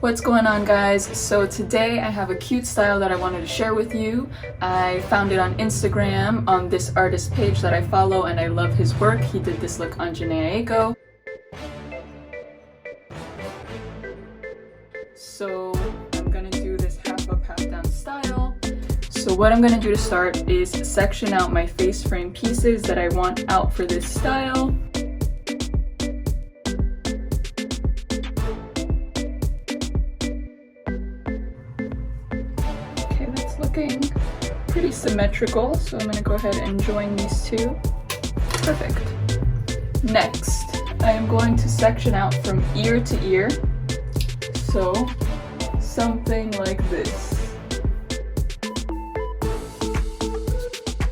What's going on, guys? So today I have a cute style that I wanted to share with you. I found it on Instagram on this artist page that I follow and I love his work. He did this look on Jhené Aiko. So I'm gonna do this half up, half down style. So what I'm gonna do to start is section out my face frame pieces that I want out for this style. Looking pretty symmetrical, so I'm going to go ahead and join these two. Perfect. Next, I am going to section out from ear to ear, so something like this.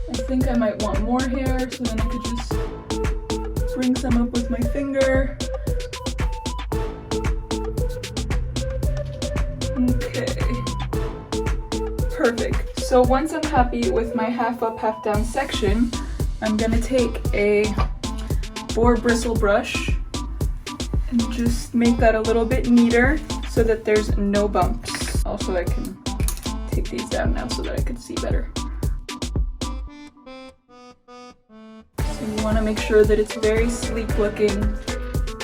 I think I might want more hair, so then I could just bring some up with my finger. Okay. Perfect. So once I'm happy with my half up, half down section, I'm gonna take a boar bristle brush and just make that a little bit neater so that there's no bumps. Also, I can take these down now so that I can see better. So you wanna make sure that it's very sleek looking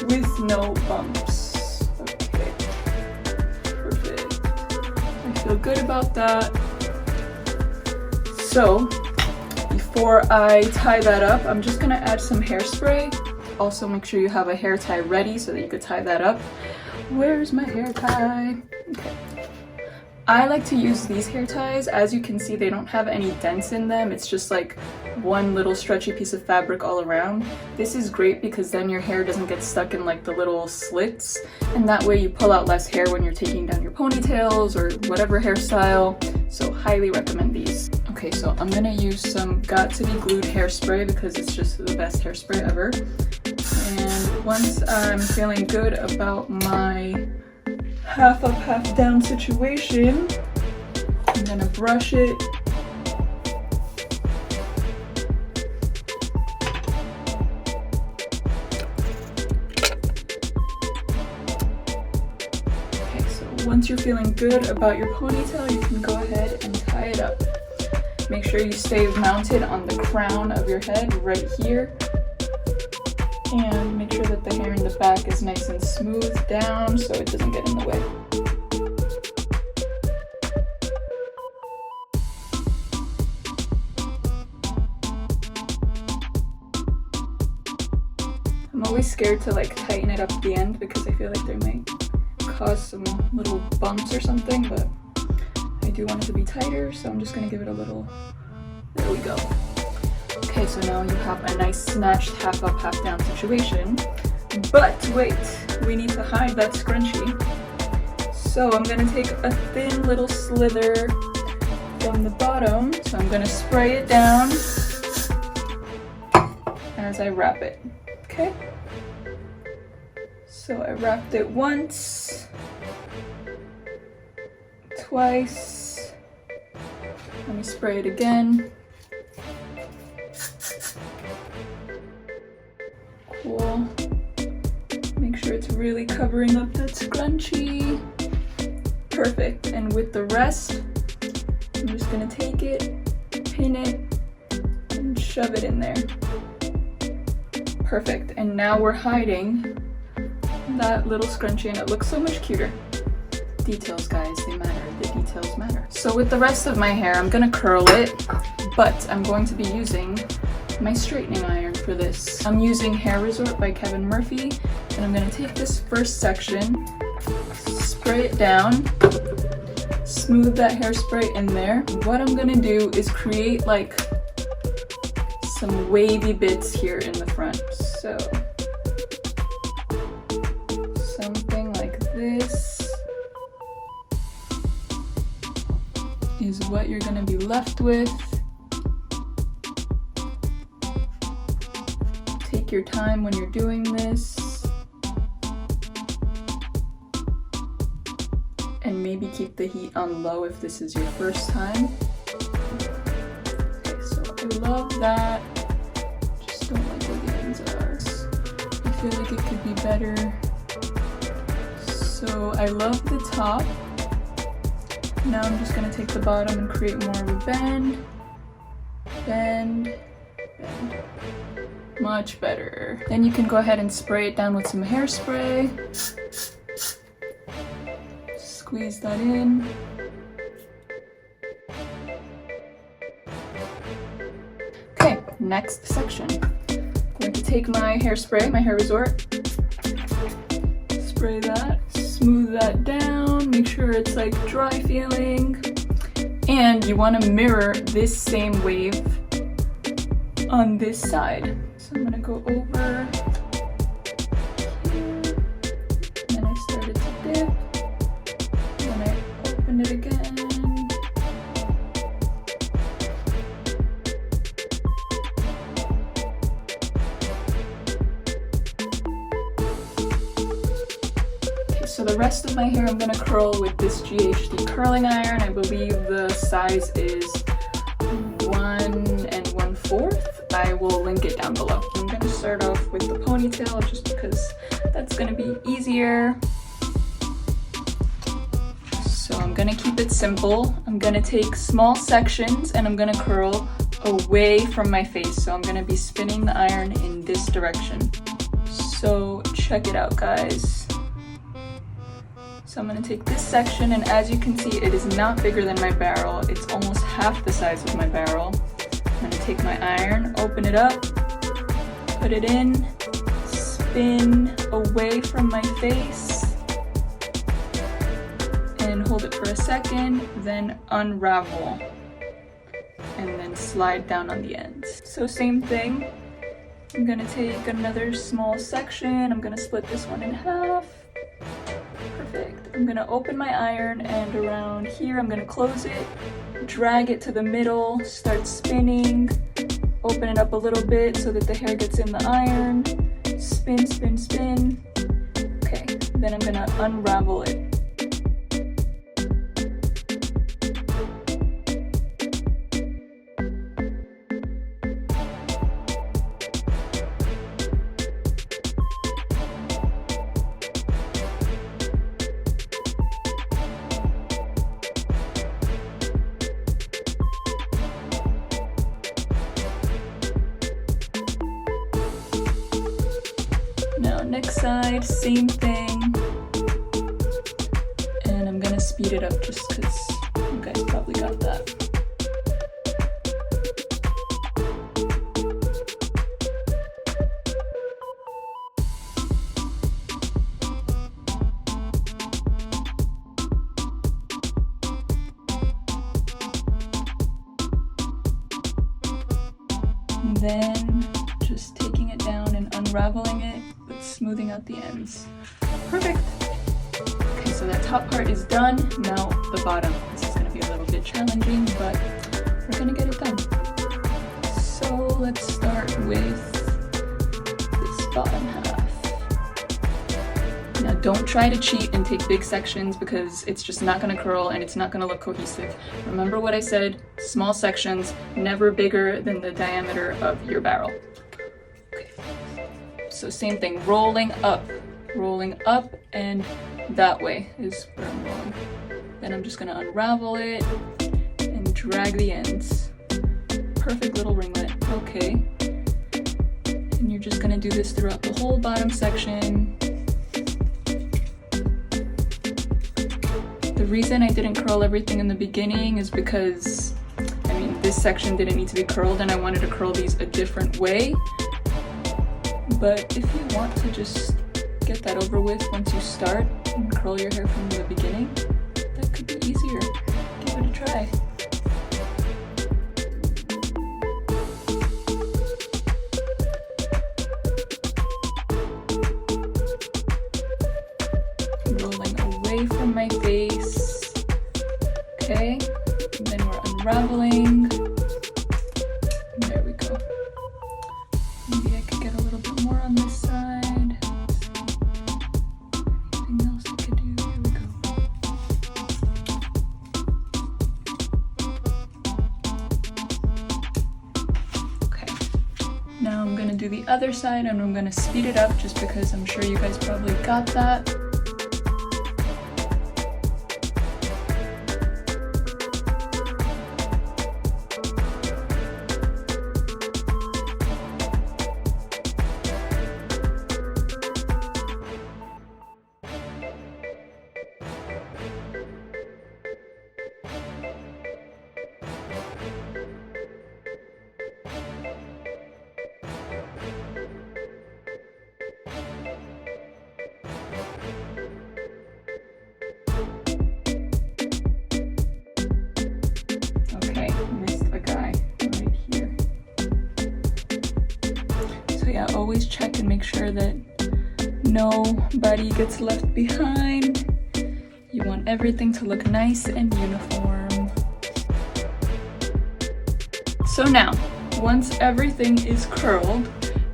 with no bumps. Okay. Perfect. I feel good about that. So, before I tie that up, I'm just gonna add some hairspray. Also, make sure you have a hair tie ready so that you could tie that up. Where's my hair tie? Okay. I like to use these hair ties. As you can see, they don't have any dents in them. It's just like one little stretchy piece of fabric all around. This is great because then your hair doesn't get stuck in like the little slits, and that way you pull out less hair when you're taking down your ponytails or whatever hairstyle. So highly recommend these. Okay, so I'm gonna use some Got To Be Glued hairspray because it's just the best hairspray ever. And once I'm feeling good about my half up, half down situation, I'm gonna brush it. Okay, so once you're feeling good about your ponytail, you can go ahead and tie it up. Make sure you stay mounted on the crown of your head right here. And make sure that the hair in the back is nice and smooth down so it doesn't get in the way. I'm always scared to like tighten it up at the end because I feel like they might cause some little bumps or something, but I do want it to be tighter, so I'm just gonna give it a little, there we go. Okay, so now you have a nice snatched half up, half down situation. But wait, we need to hide that scrunchie. So I'm gonna take a thin little slither from the bottom. So I'm gonna spray it down as I wrap it, okay? So I wrapped it once, twice. Let me spray it again. Cool. Make sure it's really covering up that scrunchie. Perfect. And with the rest, I'm just gonna take it, pin it, and shove it in there. Perfect. And now we're hiding that little scrunchie and it looks so much cuter. Details, guys, they matter. The details matter. So with the rest of my hair, I'm gonna curl it, but I'm going to be using my straightening iron for this. I'm using Hair Resort by Kevin Murphy, and I'm gonna take this first section, spray it down, smooth that hairspray in there. What I'm gonna do is create like some wavy bits here in the front. So something like this is what you're gonna be left with. Take your time when you're doing this. And maybe keep the heat on low if this is your first time. Okay, so I love that. Just don't like where the ends are. I feel like it could be better. So So I love the top. Now I'm just gonna take the bottom and create more of a bend. Bend, bend. Much better. Then you can go ahead and spray it down with some hairspray. Squeeze that in. Okay, next section. I'm going to take my hairspray, my Hair Resort. Spray that, smooth that down, make sure it's like dry feeling. And you want to mirror this same wave on this side. So I'm gonna go over here, then I started to dip, then I opened it again. Okay, so the rest of my hair I'm gonna curl with this GHD curling iron. I believe the size is 1 1/4. I will link it down below. I'm gonna start off with the ponytail just because that's gonna be easier. So I'm gonna keep it simple. I'm gonna take small sections and I'm gonna curl away from my face. So I'm gonna be spinning the iron in this direction. So check it out, guys. So I'm gonna take this section, and as you can see, it is not bigger than my barrel. It's almost half the size of my barrel. I'm gonna take my iron, open it up, put it in, spin away from my face, and hold it for a second, then unravel, and then slide down on the ends. So same thing, I'm gonna take another small section, I'm gonna split this one in half. Perfect. I'm gonna open my iron, and around here I'm gonna close it, drag it to the middle, start spinning, open it up a little bit so that the hair gets in the iron, spin, spin, spin. Okay, then I'm gonna unravel it. Next side, same thing, and I'm gonna speed it up just because you guys probably got that. And then just taking it down and unraveling it, smoothing out the ends. Perfect. Okay, so that top part is done. Now the bottom. This is going to be a little bit challenging, but we're going to get it done. So let's start with this bottom half. Now don't try to cheat and take big sections because it's just not going to curl and it's not going to look cohesive. Remember what I said, small sections, never bigger than the diameter of your barrel. So same thing, rolling up, and that way is where I'm rolling. Then I'm just gonna unravel it and drag the ends. Perfect little ringlet, okay. And you're just gonna do this throughout the whole bottom section. The reason I didn't curl everything in the beginning is because, this section didn't need to be curled and I wanted to curl these a different way. But if you want to just get that over with once you start and curl your hair from the beginning, that could be easier. Give it a try. Rolling away from my face. Okay, and then we're unraveling. There we go. Maybe I could get a little bit more on this side. Anything else I could do? Here we go. Okay. Now I'm gonna do the other side and I'm gonna speed it up just because I'm sure you guys probably got that. sure that nobody gets left behind. You want everything to look nice and uniform. So now, once everything is curled,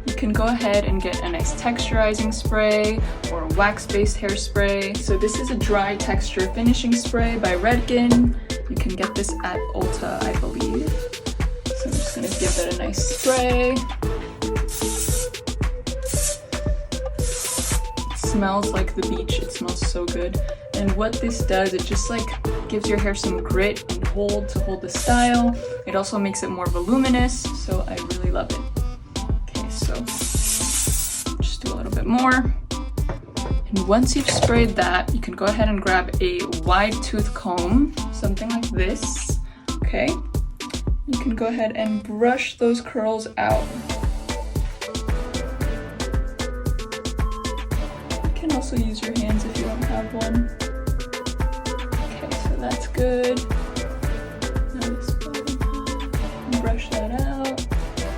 you can go ahead and get a nice texturizing spray or wax-based hairspray. So this is a dry texture finishing spray by Redken. You can get this at Ulta, I believe. So I'm just gonna give it a nice spray. It smells like the beach, it smells so good. And what this does, it just like gives your hair some grit and hold to hold the style. It also makes it more voluminous, so I really love it. Okay, so just do a little bit more. And once you've sprayed that, you can go ahead and grab a wide tooth comb, something like this, okay? You can go ahead and brush those curls out. You can also use your hands if you don't have one. Okay, so that's good. Now this bottom, brush that out.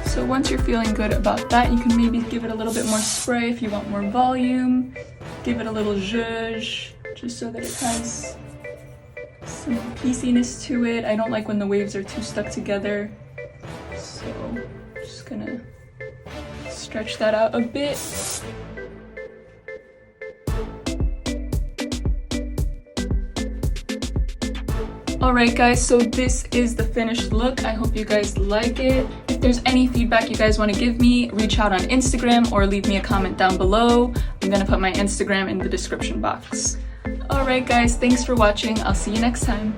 So once you're feeling good about that, you can maybe give it a little bit more spray if you want more volume. Give it a little zhuzh, just so that it has some pieciness to it. I don't like when the waves are too stuck together. So I'm just gonna stretch that out a bit. Alright guys, so this is the finished look. I hope you guys like it. If there's any feedback you guys want to give me, reach out on Instagram or leave me a comment down below. I'm gonna put my Instagram in the description box. Alright guys, thanks for watching. I'll see you next time.